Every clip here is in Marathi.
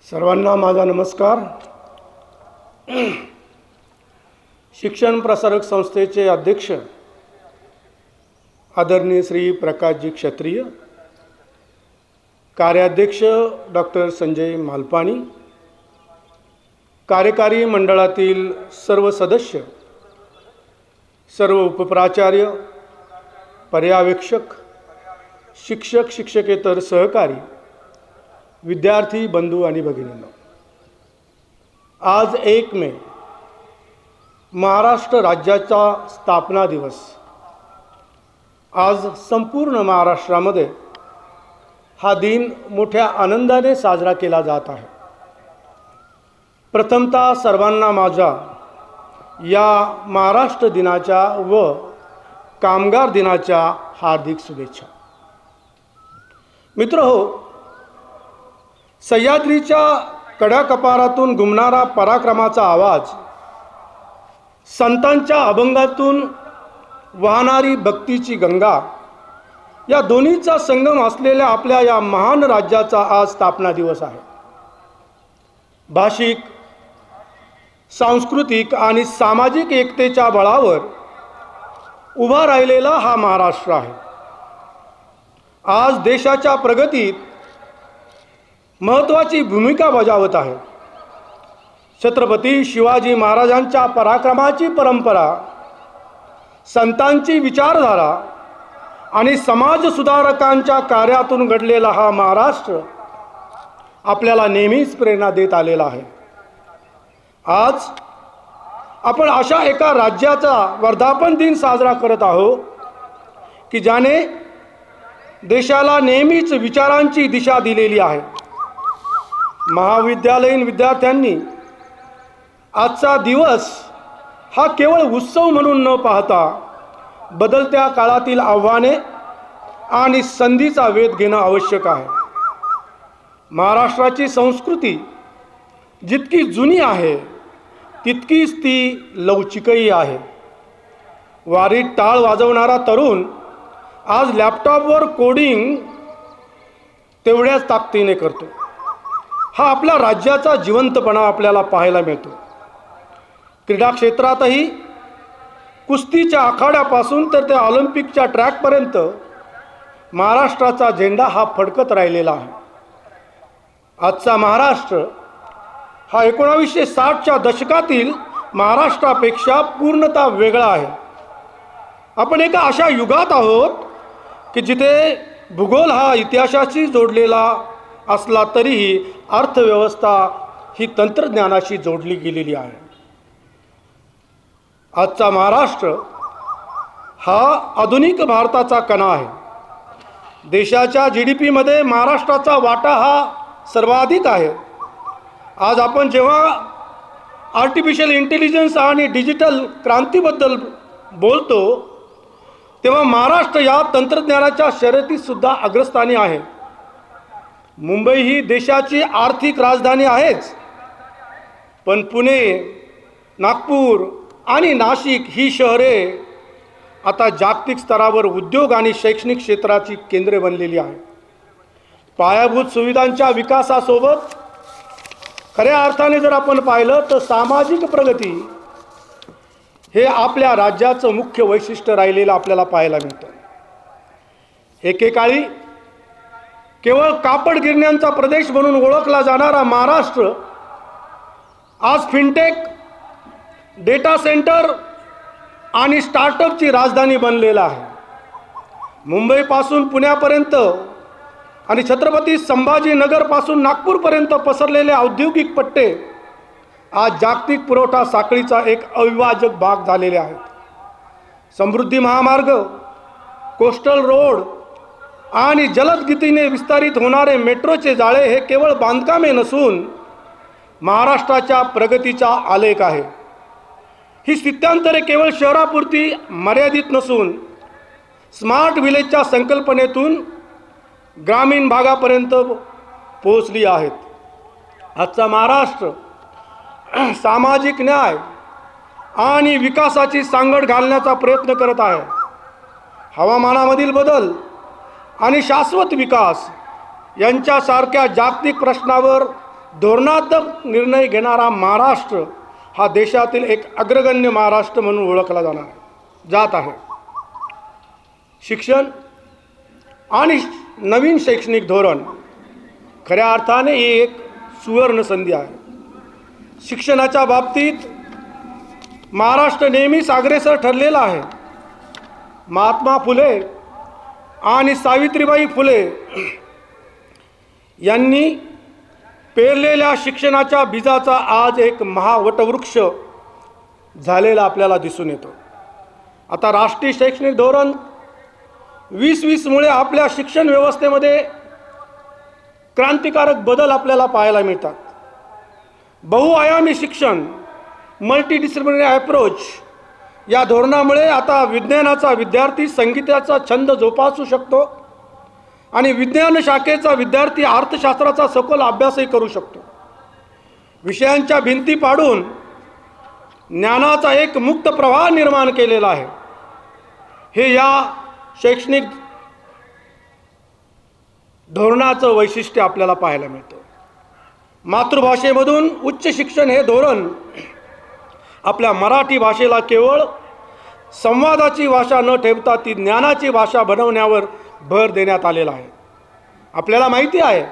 सर्वांना माझा नमस्कार. शिक्षण प्रसारक संस्थेचे अध्यक्ष आदरणीय श्री प्रकाशजी क्षत्रिय, कार्याध्यक्ष डॉक्टर संजय मालपाणी, कार्यकारी मंडळातील सर्व सदस्य, सर्व उपप्राचार्य, पर्यवेक्षक, शिक्षक, शिक्षकेतर सहकारी, विद्यार्थी बंधू आणि भगिनींनो, आज 1 मे महाराष्ट्र राज्याचा स्थापना दिवस. आज संपूर्ण महाराष्ट्रामध्ये हा दिन मोठ्या आनंदाने साजरा केला जात आहे. प्रथमतः सर्वांना माझ्या या महाराष्ट्र दिनाच्या व कामगार दिनाच्या हार्दिक शुभेच्छा. मित्रहो, सह्याद्रीच्या कड्याकपारातून घुमणारा पराक्रमाचा आवाज, संतांच्या अभंगातून वाहणारी भक्तीची गंगा, या दोन्हीचा संगम असलेल्या आपल्या या महान राज्याचा आज स्थापना दिवस आहे. भाषिक, सांस्कृतिक आणि सामाजिक एकतेच्या बळावर उभा राहिलेला हा महाराष्ट्र आहे. आज देशाच्या प्रगतीत महत्त्वाची भूमिका बजावत आहे. छत्रपती शिवाजी महाराजांच्या पराक्रमाची परंपरा, संतांची विचारधारा आणि समाजसुधारकांच्या कार्यातून घडलेला हा महाराष्ट्र आपल्याला नेहमीच प्रेरणा देत आलेला आहे. आज आपण अशा एका राज्याचा वर्धापन दिन साजरा करत आहोत की ज्याने देशाला नेहमीच विचारांची दिशा दिलेली आहे. महाविद्यालयीन विद्यार्थ्यांनी आजचा दिवस हा केवळ उत्सव म्हणून न पाहता बदलत्या काळातील आव्हाने आणि संधीचा वेध घेणं आवश्यक आहे. महाराष्ट्राची संस्कृती जितकी जुनी आहे तितकीच ती लवचिकही आहे. वारीत टाळ वाजवणारा तरुण आज लॅपटॉपवर कोडिंग तेवढ्याच ताकदीने करतो. हा आपल्या राज्याचा जिवंतपणा आपल्याला पाहायला मिळतो. क्रीडा क्षेत्रातही कुस्तीच्या आखाड्यापासून तर ते ऑलिम्पिकच्या ट्रॅकपर्यंत महाराष्ट्राचा झेंडा हा फडकत राहिलेला आहे. आजचा महाराष्ट्र हा 1960च्या दशकातील महाराष्ट्रापेक्षा पूर्णतः वेगळा आहे. आपण एका अशा युगात आहोत की जिथे भूगोल हा इतिहासाशी जोडलेला असला तरीही अर्थव्यवस्था ही तंत्रज्ञानाशी जोडली गेलेली आहे. आजचा महाराष्ट्र हा आधुनिक भारताचा कणा आहे. देशाच्या GDP मध्ये महाराष्ट्राचा वाटा हा सर्वाधिक आहे. आज आपण जेव्हा आर्टिफिशियल इंटेलिजन्स आणि डिजिटल क्रांतीबद्दल बोलतो तेव्हा महाराष्ट्र या तंत्रज्ञानाच्या शर्यतीत सुद्धा अग्रस्थानी आहे. मुंबई ही देशाची आर्थिक राजधानी आहेच, पण पुणे, नागपूर आणि नाशिक ही शहरे आता जागतिक स्तरावर उद्योग आणि शैक्षणिक क्षेत्राची केंद्रे बनलेली आहेत. पायाभूत सुविधांच्या विकासासोबत खऱ्या अर्थाने जर आपण पाहिलं तर सामाजिक प्रगती हे आपल्या राज्याचं मुख्य वैशिष्ट्य राहिलेलं आपल्याला पाहायला मिळतं. एकेकाळी केवळ कापड गिरण्यांचा प्रदेश म्हणून ओळखला जाणारा महाराष्ट्र आज फिनटेक, डेटा सेंटर आणि स्टार्टअपची राजधानी बनलेला आहे. मुंबईपासून पुण्यापर्यंत आणि छत्रपती संभाजीनगरपासून नागपूरपर्यंत पसरलेले औद्योगिक पट्टे आज जागतिक पुरवठा साखळीचा एक अविभाज्य भाग झालेले आहेत. समृद्धी महामार्ग, कोस्टल रोड आणि जलद गतीने विस्तारित होणारे मेट्रोचे जाळे हे केवळ बांधकामे नसून महाराष्ट्राच्या प्रगतीचा आलेख आहे. ही स्थित्यांतरे केवळ शहरापुरती मर्यादित नसून स्मार्ट विलेजच्या संकल्पनेतून ग्रामीण भागापर्यंत पोहोचली आहेत. आजचा महाराष्ट्र सामाजिक न्याय आणि विकासाची सांगड घालण्याचा प्रयत्न करत आहे. हवामानामधील बदल आणि शाश्वत विकास यांच्यासारख्या जागतिक प्रश्नावर धोरणात्मक निर्णय घेणारा महाराष्ट्र हा देशातील एक अग्रगण्य महाराष्ट्र म्हणून ओळखला जात आहे. शिक्षण आणि नवीन शैक्षणिक धोरण खऱ्या अर्थाने ही एक सुवर्ण संधी आहे. शिक्षणाच्या बाबतीत महाराष्ट्र नेहमीच अग्रेसर ठरलेला आहे. महात्मा फुले आणि सावित्रीबाई फुले यांनी पेरलेल्या शिक्षणाच्या बीजाचा आज एक महावटवृक्ष झालेला आपल्याला दिसून येतो. आता राष्ट्रीय शैक्षणिक धोरण 2020 मुळे आपल्या शिक्षण व्यवस्थेमध्ये क्रांतिकारक बदल आपल्याला पाहायला मिळतात. बहुआयामी शिक्षण, मल्टीडिसिप्लिनरी अप्रोच या धोरणामुळे आता विज्ञानाचा विद्यार्थी संगीताचा छंद जोपासू शकतो आणि विज्ञान शाखेचा विद्यार्थी अर्थशास्त्राचा सखोल अभ्यासही करू शकतो. विषयांच्या भिंती पाडून ज्ञानाचा एक मुक्त प्रवाह निर्माण केलेला आहे. हे या शैक्षणिक धोरणाचं वैशिष्ट्य आपल्याला पाहायला मिळतं. मातृभाषेमधून उच्च शिक्षण हे धोरण आपल्या मराठी भाषेला केवळ संवादाची भाषा न ठेवता ती ज्ञानाची भाषा बनवण्यावर भर देण्यात आलेला आहे. आपल्याला माहिती आहे,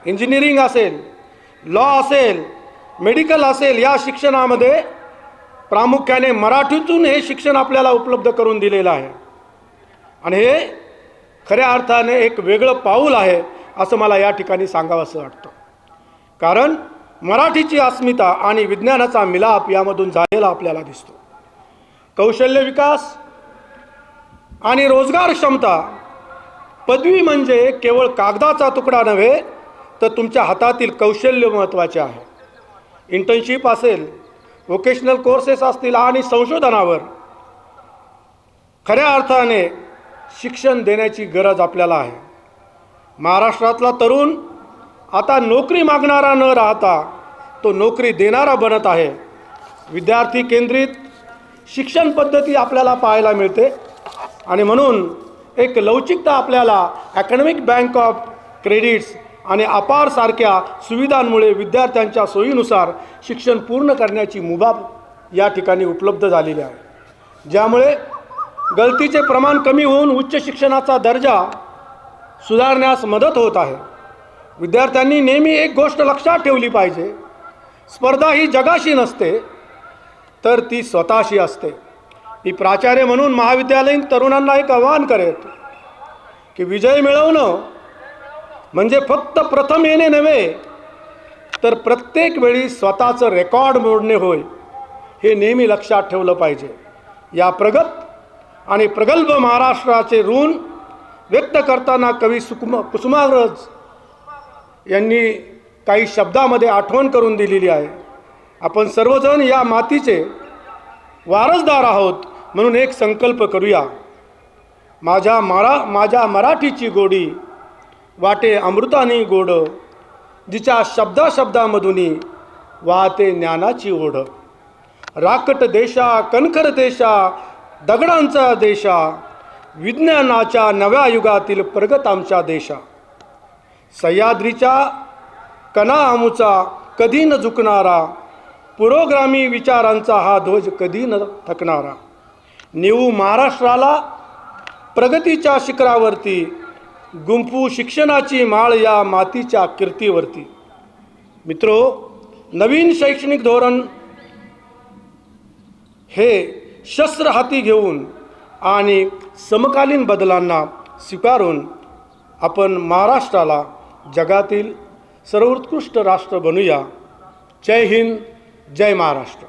इंजिनिअरिंग असेल, लॉ असेल, मेडिकल असेल, या शिक्षणामध्ये प्रामुख्याने मराठीतून हे शिक्षण आपल्याला उपलब्ध करून दिलेलं आहे. आणि हे खऱ्या अर्थाने एक वेगळं पाऊल आहे असं मला या ठिकाणी सांगावंसं वाटतं. कारण मराठीची अस्मिता आणि विज्ञानाचा मिलाप यामधून झालेला आपल्याला दिसतो. कौशल्य विकास आणि रोजगार क्षमता, पदवी म्हणजे केवळ कागदाचा तुकडा नव्हे तर तुमच्या हातातील कौशल्य महत्त्वाचे आहे. इंटर्नशिप असेल, व्होकेशनल कोर्सेस असतील आणि संशोधनावर खऱ्या अर्थाने शिक्षण देण्याची गरज आपल्याला आहे. महाराष्ट्रातला तरुण आता नोकरी मागणारा न राहता तो नोकरी देणारा बनत आहे. विद्यार्थी केंद्रित शिक्षण पद्धती आपल्याला पाहायला मिळते आणि म्हणून एक लवचिकता आपल्याला ॲकॅडमिक बँक ऑफ क्रेडिट्स आणि अपार सारख्या सुविधांमुळे विद्यार्थ्यांच्या सोयीनुसार शिक्षण पूर्ण करण्याची मुभा या ठिकाणी उपलब्ध झालेली आहे, ज्यामुळे गळतीचे प्रमाण कमी होऊन उच्च शिक्षणाचा दर्जा सुधारण्यास मदत होत आहे. विद्यार्थ्यांनी नेहमी एक गोष्ट लक्षात ठेवली पाहिजे, स्पर्धा ही जगाशी नसते तर ती स्वतःशी असते. मी प्राचार्य म्हणून महाविद्यालयीन तरुणांना एक आवाहन करेन की विजय मिळवणं म्हणजे फक्त प्रथम येणे नव्हे तर प्रत्येक वेळी स्वतःचं रेकॉर्ड मोडणे होय, हे नेहमी लक्षात ठेवलं पाहिजे. या प्रगत आणि प्रगल्भ महाराष्ट्राचे ऋण व्यक्त करताना कवी कुसुमाग्रज यांनी काही शब्दामध्ये आठवण करून दिलेली आहे. आपण सर्वजण या मातीचे वारसदार आहोत म्हणून एक संकल्प करूया. माझ्या मराठीची गोडी वाटे अमृतानी गोड, जिच्या शब्दाशब्दामधुनी वाहते ज्ञानाची ओढ. राकट देशा कणखर देशा दगडांचा देशा, विज्ञानाच्या नव्या युगातील प्रगत आमच्या देशा. सह्याद्रीच्या कणा आमुचा कधी न झुकणारा, पुरोगामी विचारांचा हा ध्वज कधी न थकणारा. नेऊ महाराष्ट्राला प्रगतीच्या शिखरावरती, गुंफू शिक्षणाची माळ या मातीच्या कीर्तीवरती. मित्रो, नवीन शैक्षणिक धोरण हे शस्त्र हाती घेऊन आणि समकालीन बदलांना स्वीकारून आपण महाराष्ट्राला जगातील सर्वोत्कृष्ट राष्ट्र बनूया. जय हिंद, जय महाराष्ट्र.